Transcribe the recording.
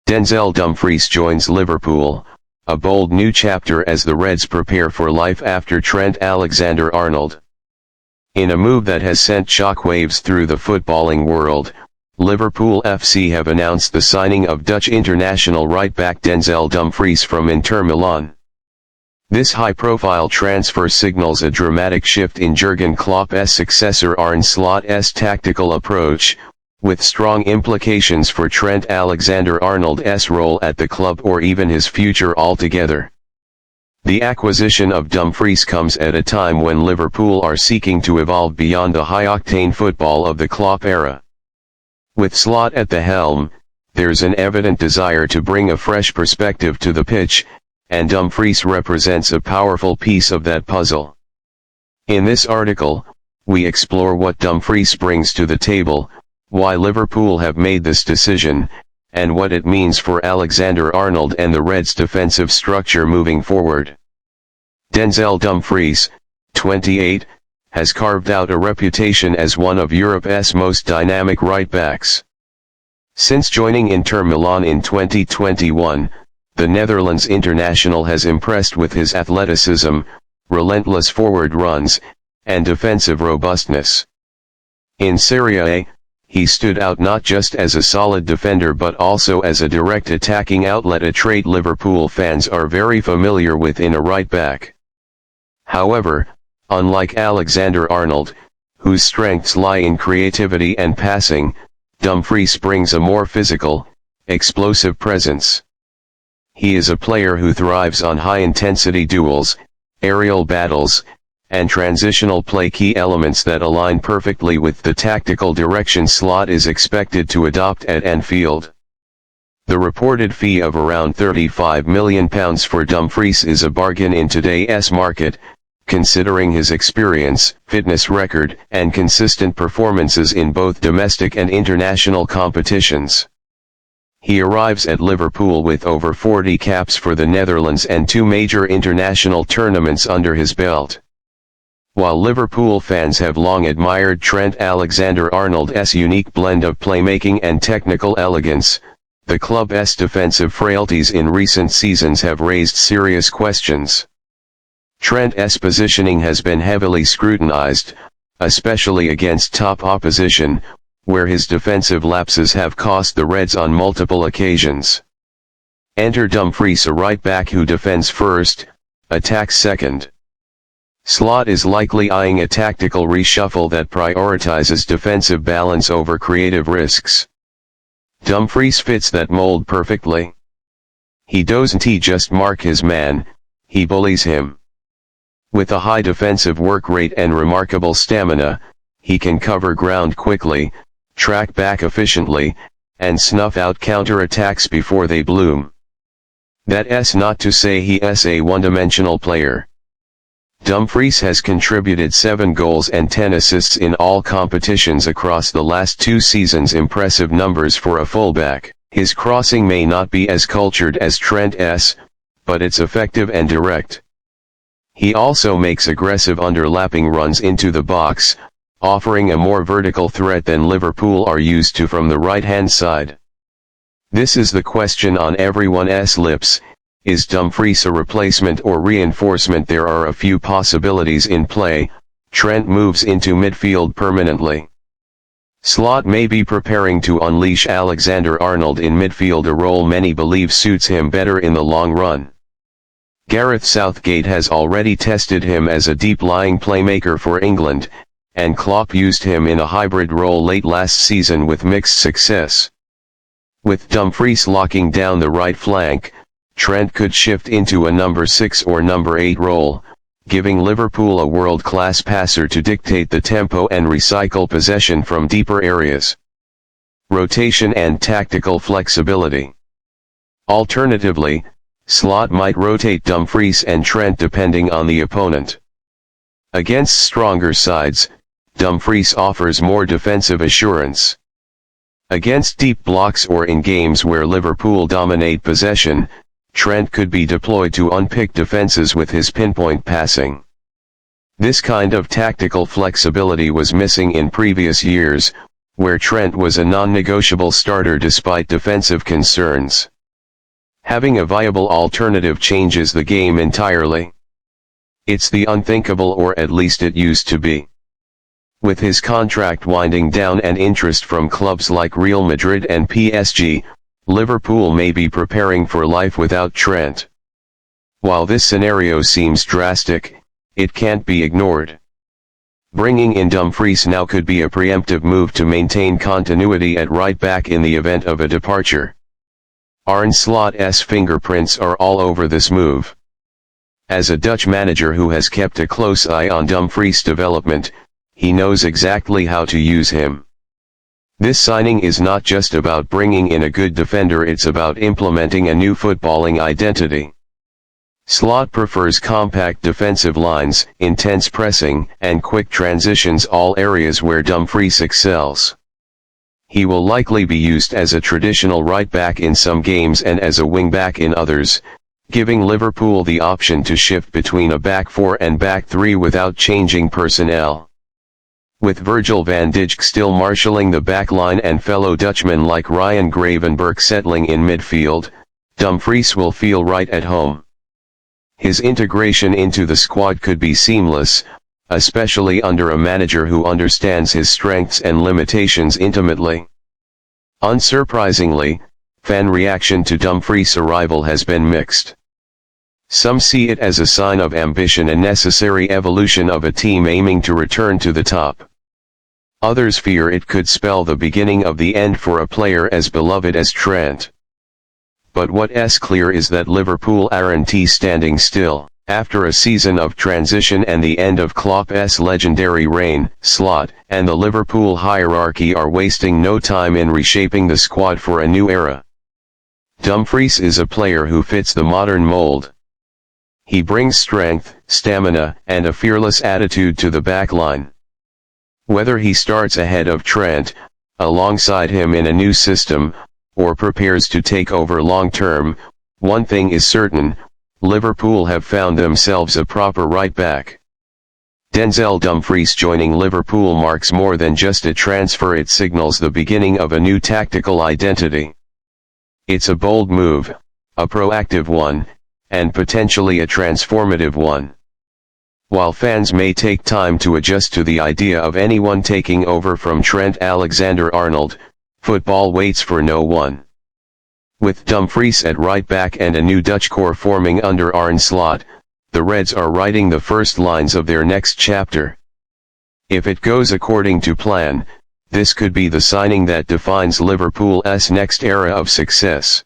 Denzel Dumfries joins Liverpool, a bold new chapter as the Reds prepare for life after Trent Alexander-Arnold. In a move that has sent shockwaves through the footballing world, Liverpool FC have announced the signing of Dutch international right-back Denzel Dumfries from Inter Milan. This high-profile transfer signals a dramatic shift in Jurgen Klopp's successor Arne Slot's tactical approach, with strong implications for Trent Alexander-Arnold's role at the club or even his future altogether. The acquisition of Dumfries comes at a time when Liverpool are seeking to evolve beyond the high-octane football of the Klopp era. With Slot at the helm, there's an evident desire to bring a fresh perspective to the pitch, and Dumfries represents a powerful piece of that puzzle. In this article, we explore what Dumfries brings to the table, why Liverpool have made this decision, and what it means for Alexander-Arnold and the Reds' defensive structure moving forward. Denzel Dumfries, 28, has carved out a reputation as one of Europe's most dynamic right-backs. Since joining Inter Milan in 2021, the Netherlands international has impressed with his athleticism, relentless forward runs, and defensive robustness. In Serie A, he stood out not just as a solid defender but also as a direct attacking outlet, a trait Liverpool fans are very familiar with in a right-back. However, unlike Alexander-Arnold, whose strengths lie in creativity and passing, Dumfries brings a more physical, explosive presence. He is a player who thrives on high-intensity duels, aerial battles, and transitional play, key elements that align perfectly with the tactical direction Slot is expected to adopt at Anfield. The reported fee of around £35 million for Dumfries is a bargain in today's market, considering his experience, fitness record, and consistent performances in both domestic and international competitions. He arrives at Liverpool with over 40 caps for the Netherlands and 2 major international tournaments under his belt. While Liverpool fans have long admired Trent Alexander-Arnold's unique blend of playmaking and technical elegance, the club's defensive frailties in recent seasons have raised serious questions. Trent's positioning has been heavily scrutinized, especially against top opposition, where his defensive lapses have cost the Reds on multiple occasions. Enter Dumfries, a right-back who defends first, attacks second. Slot is likely eyeing a tactical reshuffle that prioritizes defensive balance over creative risks. Dumfries fits that mold perfectly. He doesn't just mark his man, he bullies him. With a high defensive work rate and remarkable stamina, he can cover ground quickly, track back efficiently, and snuff out counter-attacks before they bloom. That's not to say he is a one-dimensional player. Dumfries has contributed 7 goals and 10 assists in all competitions across the last 2 seasons, impressive numbers for a fullback. His crossing may not be as cultured as Trent's, but it's effective and direct. He also makes aggressive underlapping runs into the box, offering a more vertical threat than Liverpool are used to from the right-hand side. This is the question on everyone's lips: is Dumfries a replacement or reinforcement? There are a few possibilities in play. Trent moves into midfield permanently. Slot may be preparing to unleash Alexander-Arnold in midfield, a role many believe suits him better in the long run. Gareth Southgate has already tested him as a deep-lying playmaker for England, and Klopp used him in a hybrid role late last season with mixed success. With Dumfries locking down the right flank, Trent could shift into a number 6 or number 8 role, giving Liverpool a world-class passer to dictate the tempo and recycle possession from deeper areas. Rotation and tactical flexibility. Alternatively, Slot might rotate Dumfries and Trent depending on the opponent. Against stronger sides, Dumfries offers more defensive assurance. Against deep blocks or in games where Liverpool dominate possession, Trent could be deployed to unpick defenses with his pinpoint passing. This kind of tactical flexibility was missing in previous years, where Trent was a non-negotiable starter despite defensive concerns. Having a viable alternative changes the game entirely. It's the unthinkable, or at least it used to be. With his contract winding down and interest from clubs like Real Madrid and PSG, Liverpool may be preparing for life without Trent. While this scenario seems drastic, it can't be ignored. Bringing in Dumfries now could be a preemptive move to maintain continuity at right back in the event of a departure. Arne Slot's fingerprints are all over this move. As a Dutch manager who has kept a close eye on Dumfries' development, he knows exactly how to use him. This signing is not just about bringing in a good defender, it's about implementing a new footballing identity. Slot prefers compact defensive lines, intense pressing, and quick transitions, all areas where Dumfries excels. He will likely be used as a traditional right back in some games and as a wing back in others, giving Liverpool the option to shift between a back four and back three without changing personnel. With Virgil van Dijk still marshalling the back line and fellow Dutchmen like Ryan Gravenberch settling in midfield, Dumfries will feel right at home. His integration into the squad could be seamless, especially under a manager who understands his strengths and limitations intimately. Unsurprisingly, fan reaction to Dumfries' arrival has been mixed. Some see it as a sign of ambition and necessary evolution of a team aiming to return to the top. Others fear it could spell the beginning of the end for a player as beloved as Trent. But what's clear is that Liverpool aren't standing still. After a season of transition and the end of Klopp's legendary reign, Slot and the Liverpool hierarchy are wasting no time in reshaping the squad for a new era. Dumfries is a player who fits the modern mold. He brings strength, stamina, and a fearless attitude to the backline. Whether he starts ahead of Trent, alongside him in a new system, or prepares to take over long-term, one thing is certain: Liverpool have found themselves a proper right-back. Denzel Dumfries joining Liverpool marks more than just a transfer, it signals the beginning of a new tactical identity. It's a bold move, a proactive one, and potentially a transformative one. While fans may take time to adjust to the idea of anyone taking over from Trent Alexander-Arnold, football waits for no one. With Dumfries at right back and a new Dutch core forming under Arne Slot, the Reds are writing the first lines of their next chapter. If it goes according to plan, this could be the signing that defines Liverpool's next era of success.